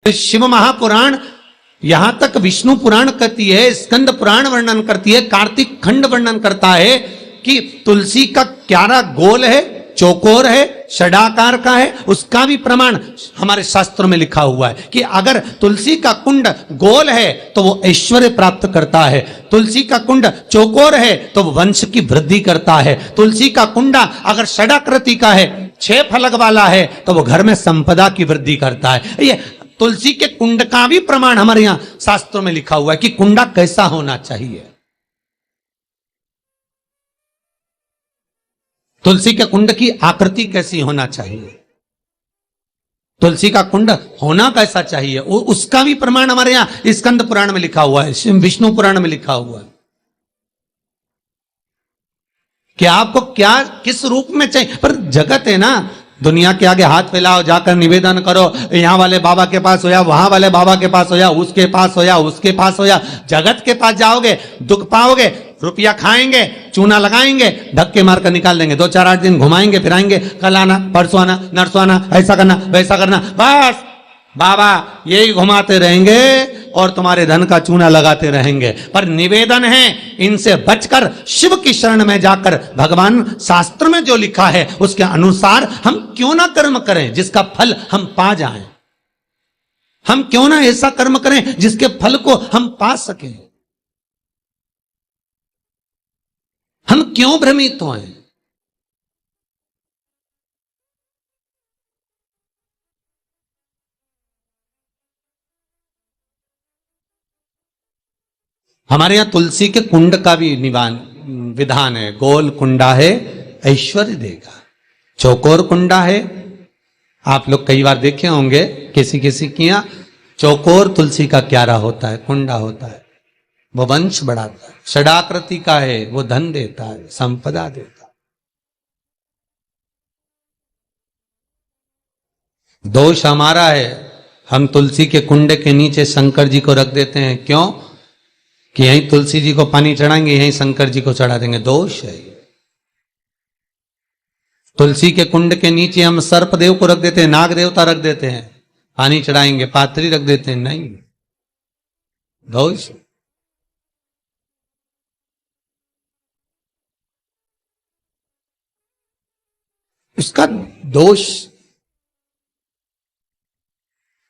शिव महापुराण, यहां तक विष्णु पुराण कहती है, स्कंद पुराण वर्णन करती है, कार्तिक खंड वर्णन करता है कि तुलसी का क्यारा गोल है, चौकोर है, षडाकार का है। उसका भी प्रमाण हमारे शास्त्रों में लिखा हुआ है कि अगर तुलसी का कुंड गोल है तो वो ऐश्वर्य प्राप्त करता है, तुलसी का कुंड चौकोर है तो वो वंश की वृद्धि करता है, तुलसी का कुंडा अगर षडाकृति का है, 6 फलक वाला है, तो वो घर में संपदा की वृद्धि करता है। ये तुलसी के कुंड का भी प्रमाण हमारे यहां शास्त्रों में लिखा हुआ है कि कुंडा कैसा होना चाहिए। तुलसी के कुंड की आकृति कैसी होना चाहिए, तुलसी का कुंड होना कैसा चाहिए, उसका भी प्रमाण हमारे यहां स्कंद पुराण में लिखा हुआ है, विष्णु पुराण में लिखा हुआ है कि आपको क्या किस रूप में चाहिए। पर जगत है ना, दुनिया के आगे हाथ फैलाओ, जाकर निवेदन करो, यहां वाले बाबा के पास हो या वहां वाले बाबा के पास हो या उसके पास हो या उसके पास हो या जगत के पास जाओगे, दुख पाओगे, रुपया खाएंगे, चूना लगाएंगे, धक्के मारकर निकाल देंगे, 2-4-8 दिन घुमाएंगे फिराएंगे, कल आना, परसों आना, नरसों आना, ऐसा करना वैसा करना, बस बाबा यही घुमाते रहेंगे और तुम्हारे धन का चूना लगाते रहेंगे। पर निवेदन है, इनसे बचकर शिव की शरण में जाकर भगवान शास्त्र में जो लिखा है उसके अनुसार हम क्यों ना कर्म करें जिसका फल हम पा जाएं। हम क्यों ना ऐसा कर्म करें जिसके फल को हम पा सकें। हम क्यों भ्रमित हों। हमारे यहां तुलसी के कुंड का भी विधान है। गोल कुंडा है ऐश्वर्य देगा, चौकोर कुंडा है, आप लोग कई बार देखे होंगे किसी किसी के यहां चौकोर तुलसी का क्यारा होता है, कुंडा होता है, वो वंश बढ़ाता है। षडाकृति का है, वो धन देता है, संपदा देता है। दोष हमारा है, हम तुलसी के कुंडे के नीचे शंकर जी को रख देते हैं। क्यों? कि यहीं तुलसी जी को पानी चढ़ाएंगे, यहीं शंकर जी को चढ़ा देंगे। दोष है। तुलसी के कुंड के नीचे हम सर्प देव को रख देते हैं, नाग देवता रख देते हैं, पानी चढ़ाएंगे, पात्री रख देते हैं, नहीं, दोष। इसका दोष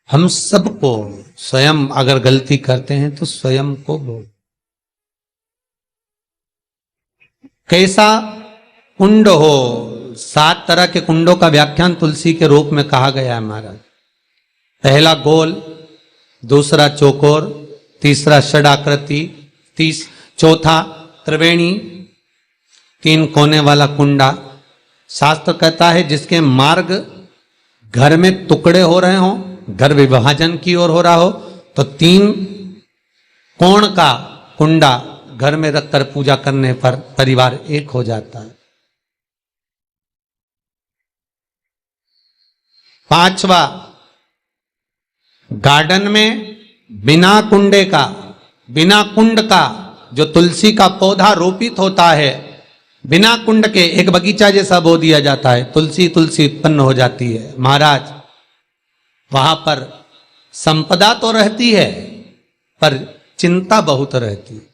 हम सबको, स्वयं अगर गलती करते हैं तो स्वयं को बोल। कैसा कुंड हो, 7 तरह के कुंडों का व्याख्यान तुलसी के रूप में कहा गया है महाराज। पहला गोल, दूसरा चौकोर, तीसरा षडाकृति, चौथा त्रिवेणी, 3 कोने वाला कुंडा। शास्त्र कहता है जिसके मार्ग घर में टुकड़े हो रहे हों, घर विभाजन की ओर हो रहा हो, तो 3 कोण का कुंडा घर में रखकर पूजा करने पर परिवार एक हो जाता है। 5वां, गार्डन में बिना कुंडे का, बिना कुंड का जो तुलसी का पौधा रोपित होता है, बिना कुंड के एक बगीचा जैसा बो दिया जाता है, तुलसी तुलसी उत्पन्न हो जाती है। महाराज वहां पर संपदा तो रहती है पर चिंता बहुत रहती है,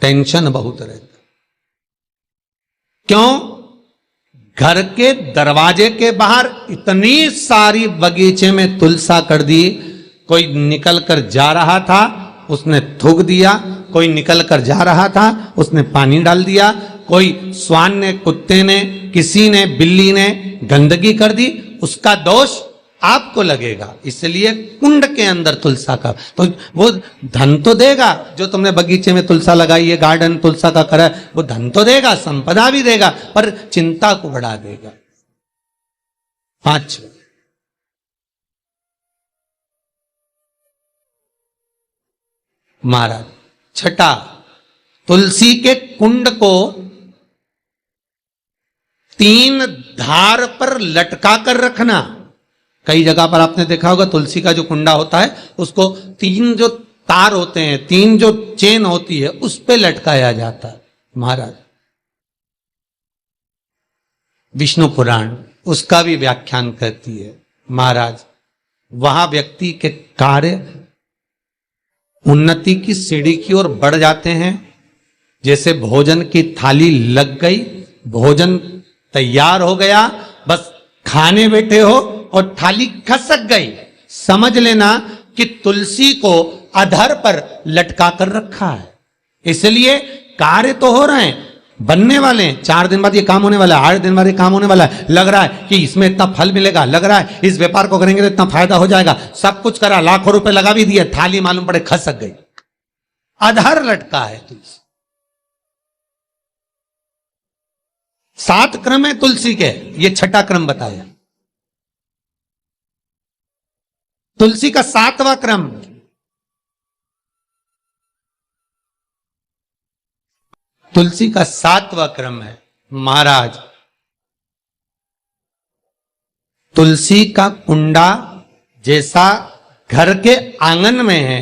टेंशन बहुत रहती। क्यों? घर के दरवाजे के बाहर इतनी सारी बगीचे में तुलसा कर दी। कोई निकल कर जा रहा था, उसने थूक दिया, कोई निकल कर जा रहा था, उसने पानी डाल दिया, कोई श्वान ने, कुत्ते ने, किसी ने, बिल्ली ने गंदगी कर दी, उसका दोष आपको लगेगा। इसलिए कुंड के अंदर तुलसा का, तो वो धन तो देगा, जो तुमने बगीचे में तुलसा लगाई है, गार्डन तुलसा का करा, वो धन तो देगा, संपदा भी देगा, पर चिंता को बढ़ा देगा। 5, महाराज 6, तुलसी के कुंड को 3 धार पर लटका कर रखना। कई जगह पर आपने देखा होगा तुलसी का जो कुंडा होता है उसको 3 जो तार होते हैं, 3 जो चेन होती है, उस पे लटकाया जाता है। महाराज विष्णु पुराण उसका भी व्याख्यान करती है। महाराज वहां व्यक्ति के कार्य उन्नति की सीढ़ी की ओर बढ़ जाते हैं। जैसे भोजन की थाली लग गई, भोजन तैयार हो गया, बस खाने बैठे हो और थाली खसक गई, समझ लेना कि तुलसी को अधर पर लटका कर रखा है। इसलिए कार्य तो हो रहे हैं, बनने वाले हैं, 4 दिन बाद ये काम होने वाला है, 8 दिन बाद ये काम होने वाला है, लग रहा है कि इसमें इतना फल मिलेगा, लग रहा है इस व्यापार को करेंगे तो इतना फायदा हो जाएगा, सब कुछ करा, लाखों रुपए लगा भी दिए, थाली मालूम पड़े खसक गई, अधर लटका है तुलसी। 7 क्रम है तुलसी के, ये छठा क्रम बताया। तुलसी का 7वां क्रम, तुलसी का 7वां क्रम है महाराज, तुलसी का कुंडा जैसा घर के आंगन में है,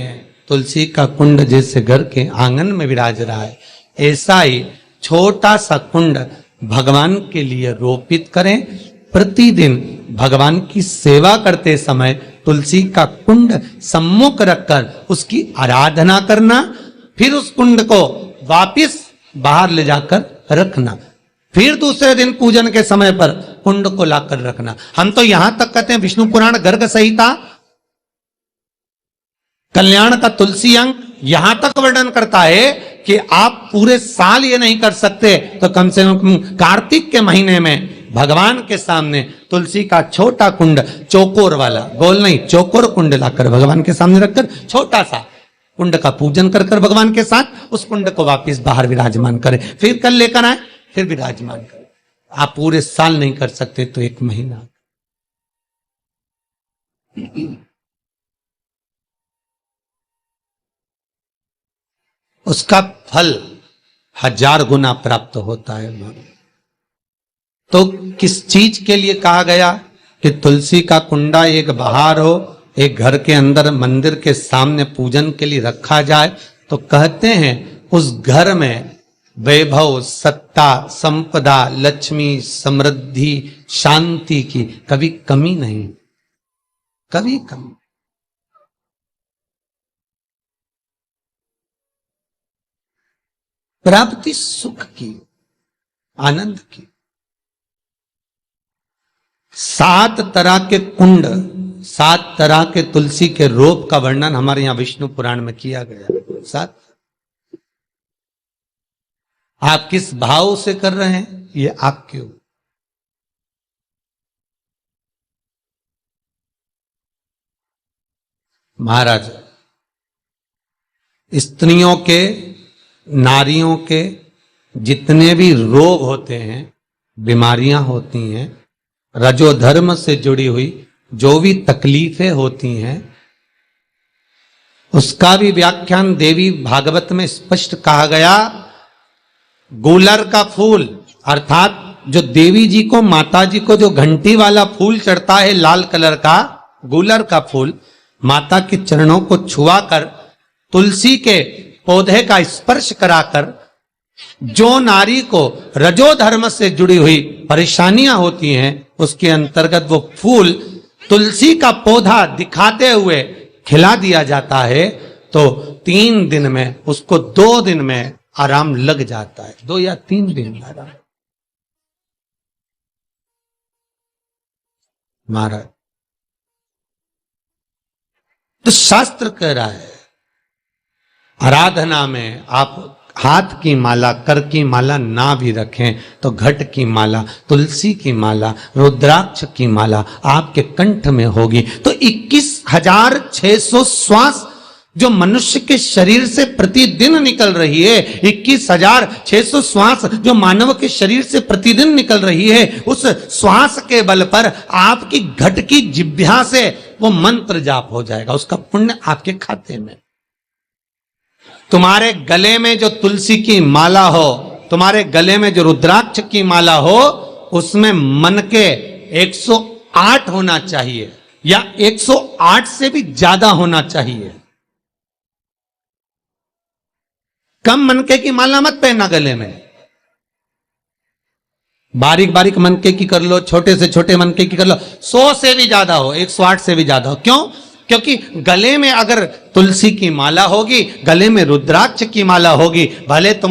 तुलसी का कुंड जैसे घर के आंगन में विराज रहा है, ऐसा ही छोटा सा कुंड भगवान के लिए रोपित करें। प्रतिदिन भगवान की सेवा करते समय तुलसी का कुंड सम्मुख रखकर उसकी आराधना करना, फिर उस कुंड को वापिस बाहर ले जाकर रखना, फिर दूसरे दिन पूजन के समय पर कुंड को लाकर रखना। हम तो यहां तक कहते हैं, विष्णु पुराण गर्ग संहिता कल्याण का तुलसी अंग यहां तक वर्णन करता है कि आप पूरे साल ये नहीं कर सकते तो कम से कम कार्तिक के महीने में भगवान के सामने तुलसी का छोटा कुंड, चौकोर वाला, गोल नहीं, चौकोर कुंड लाकर भगवान के सामने रखकर छोटा सा कुंड का पूजन कर कर भगवान के साथ उस कुंड को वापस बाहर विराजमान करें, फिर कल लेकर आए, फिर विराजमान करें। आप पूरे साल नहीं कर सकते तो 1 महीना। उसका फल 1000 गुना प्राप्त होता है। तो किस चीज के लिए कहा गया कि तुलसी का कुंडा एक बाहर हो, एक घर के अंदर मंदिर के सामने पूजन के लिए रखा जाए, तो कहते हैं उस घर में वैभव, सत्ता, संपदा, लक्ष्मी, समृद्धि, शांति की कभी कमी नहीं, कभी कमी। प्राप्ति सुख की, आनंद की। 7 तरह के कुंड, 7 तरह के तुलसी के रोप का वर्णन हमारे यहां विष्णु पुराण में किया गया। 7। आप किस भाव से कर रहे हैं ये आपके ऊपर। महाराज, स्त्रियों के, नारियों के जितने भी रोग होते हैं, बीमारियां होती हैं, रजोधर्म से जुड़ी हुई जो भी तकलीफें होती हैं, उसका भी व्याख्यान देवी भागवत में स्पष्ट कहा गया। गूलर का फूल, अर्थात जो देवी जी को, माता जी को जो घंटी वाला फूल चढ़ता है लाल कलर का, गूलर का फूल, माता के चरणों को छुआकर, तुलसी के पौधे का स्पर्श कराकर, जो नारी को रजोधर्म से जुड़ी हुई परेशानियां होती हैं, उसके अंतर्गत वो फूल तुलसी का पौधा दिखाते हुए खिला दिया जाता है, तो 3 दिन में उसको 2 दिन में आराम लग जाता है, 2 या 3 दिन में आराम। महाराज, तो शास्त्र कह रहा है आराधना में आप हाथ की माला, कर की माला ना भी रखें तो घट की माला, तुलसी की माला, रुद्राक्ष की माला आपके कंठ में होगी, तो 21,600 श्वास जो मनुष्य के शरीर से प्रतिदिन निकल रही है, 21,600 श्वास जो मानव के शरीर से प्रतिदिन निकल रही है, उस श्वास के बल पर आपकी घट की जिह्वा से वो मंत्र जाप हो जाएगा, उसका पुण्य आपके खाते में। तुम्हारे गले में जो तुलसी की माला हो, तुम्हारे गले में जो रुद्राक्ष की माला हो, उसमें मन के 108 होना चाहिए या 108 से भी ज्यादा होना चाहिए। कम मनके की माला मत पहनना गले में, बारीक बारीक मनके की कर लो, छोटे से छोटे मनके की कर लो, 100 से भी ज्यादा हो, 108 से भी ज्यादा हो। क्यों? क्योंकि गले में अगर तुलसी की माला होगी, गले में रुद्राक्ष की माला होगी, भले तुम